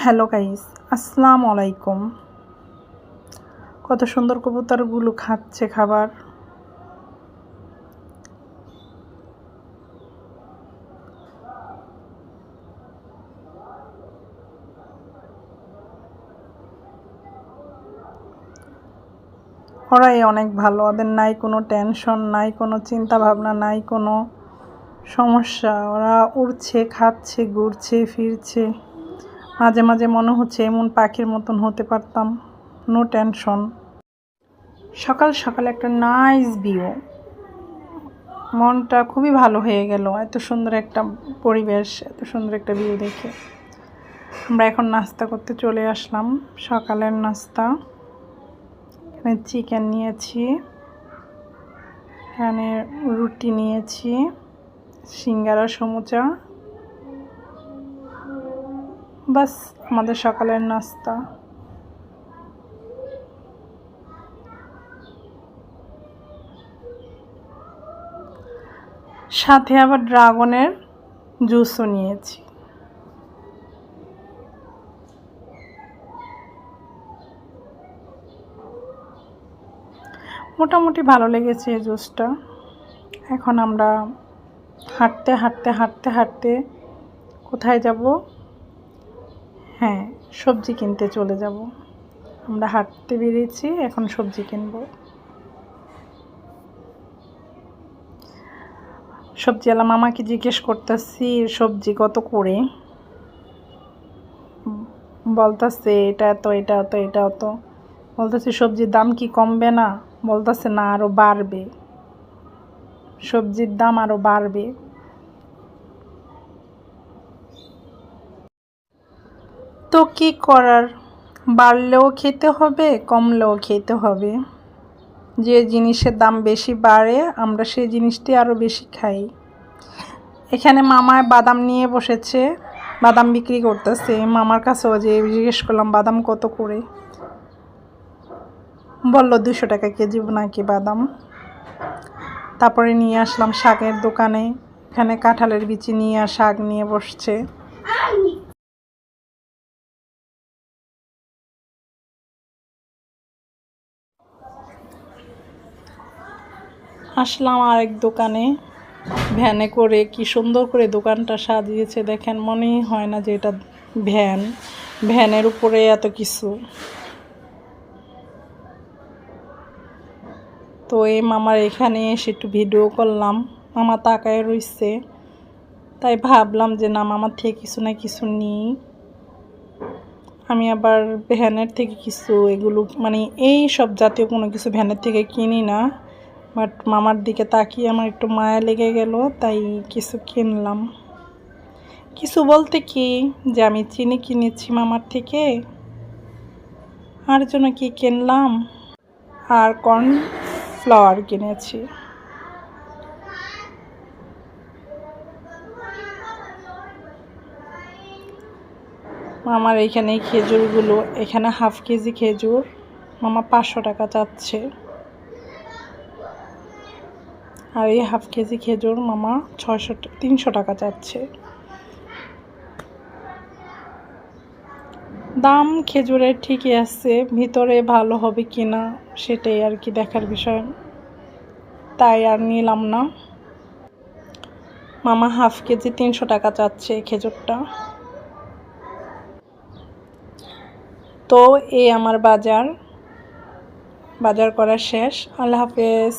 Hello guys, আসসালামু আলাইকুম। কত সুন্দর কবুতরগুলো খাচ্ছে খাবার। ওরাই অনেক ভালো, ওদের নাই কোনো টেনশন, নাই কোনো চিন্তা ভাবনা, নাই কোনো সমস্যা। ওরা উড়ছে, খাচ্ছে, ঘুরছে, ফিরছে। মাঝে মাঝে মনে হচ্ছে এমন পাখির মতন হতে পারতাম, নো টেনশন। সকাল সকাল একটা নাইস ভিউ, মনটা খুবই ভালো হয়ে গেল। এত সুন্দর একটা পরিবেশ, এত সুন্দর একটা ভিউ দেখে আমরা এখন নাস্তা করতে চলে আসলাম। সকালের নাস্তা, এখানে চিকেন নিয়েছি, এখানে রুটি নিয়েছি, সিঙ্গারা, সমুচা, বাস আমাদের সকালের নাস্তা। সাথে আবার ড্রাগনের জুসও নিয়েছি। মোটামুটি ভালো লেগেছে এই জুসটা। এখন আমরা হাঁটতে হাঁটতে হাঁটতে হাঁটতে কোথায় যাব? হ্যাঁ, সবজি কিনতে চলে যাব। আমরা হাঁটতে বেরিয়েছি, এখন সবজি কিনব। সবজিওয়ালা মামাকে জিজ্ঞেস করতেছি সবজি কত করে, বলতেছে এটা এত, এটা এত, এটা এত। বলতেছি সবজির দাম কি কমবে না? বলতেছে না, আরও বাড়বে, সবজির দাম আরও বাড়বে। তো কি করার, বাড়লেও খেতে হবে, কমলেও খেতে হবে। যে জিনিসের দাম বেশি বাড়ে আমরা সেই জিনিসটি আরও বেশি খাই। এখানে মামায় বাদাম নিয়ে বসেছে, বাদাম বিক্রি করতেছে। মামার কাছেও যে জিজ্ঞেস করলাম বাদাম কত করে, বললো 200 টাকা কেজি নাকি বাদাম। তারপরে নিয়ে আসলাম শাকের দোকানে, এখানে কাঁঠালের বিচি নিয়ে শাক নিয়ে বসছে। আসলাম আরেক দোকানে, ভ্যানে করে, কি সুন্দর করে দোকানটা সাজিয়েছে দেখেন, মনেই হয় না যে এটা ভ্যান। ভ্যানের উপরে এত কিছু। তো এই মামার এখানে এসে একটু ভিডিও করলাম। মামা তাকায় রইছে, তাই ভাবলাম যে না, মামার থেকে কিছু না কিছু নিই। আমি আবার ভ্যানের থেকে কিছু, এগুলো মানে এই সব জাতীয় কোনো কিছু ভ্যানের থেকে কিনি না, বাট মামার দিকে তাকিয়ে আমার একটু মায়া লেগে গেল, তাই কিছু কিনলাম। কিছু বলতে কি, যে আমি চিনি কিনেছি মামার থেকে, আর জন্য কি কিনলাম, আর কর্নফ্লাওয়ার কিনেছি। মামার এইখানে খেজুরগুলো, এখানে হাফ কেজি খেজুর মামা 500 টাকা চাচ্ছে, আর এই হাফ কেজি খেজুর মামা 300 টাকা চাচ্ছে। দাম খেজুরের ঠিকই আছে, ভিতরে ভালো হবে কিনা সেটাই আর কি দেখার বিষয়, তাই আর নিলাম না। মামা হাফ কেজি 300 টাকা চাচ্ছে খেজুরটা। তো এই আমার বাজার করা শেষ। আল্লাহ হাফেজ।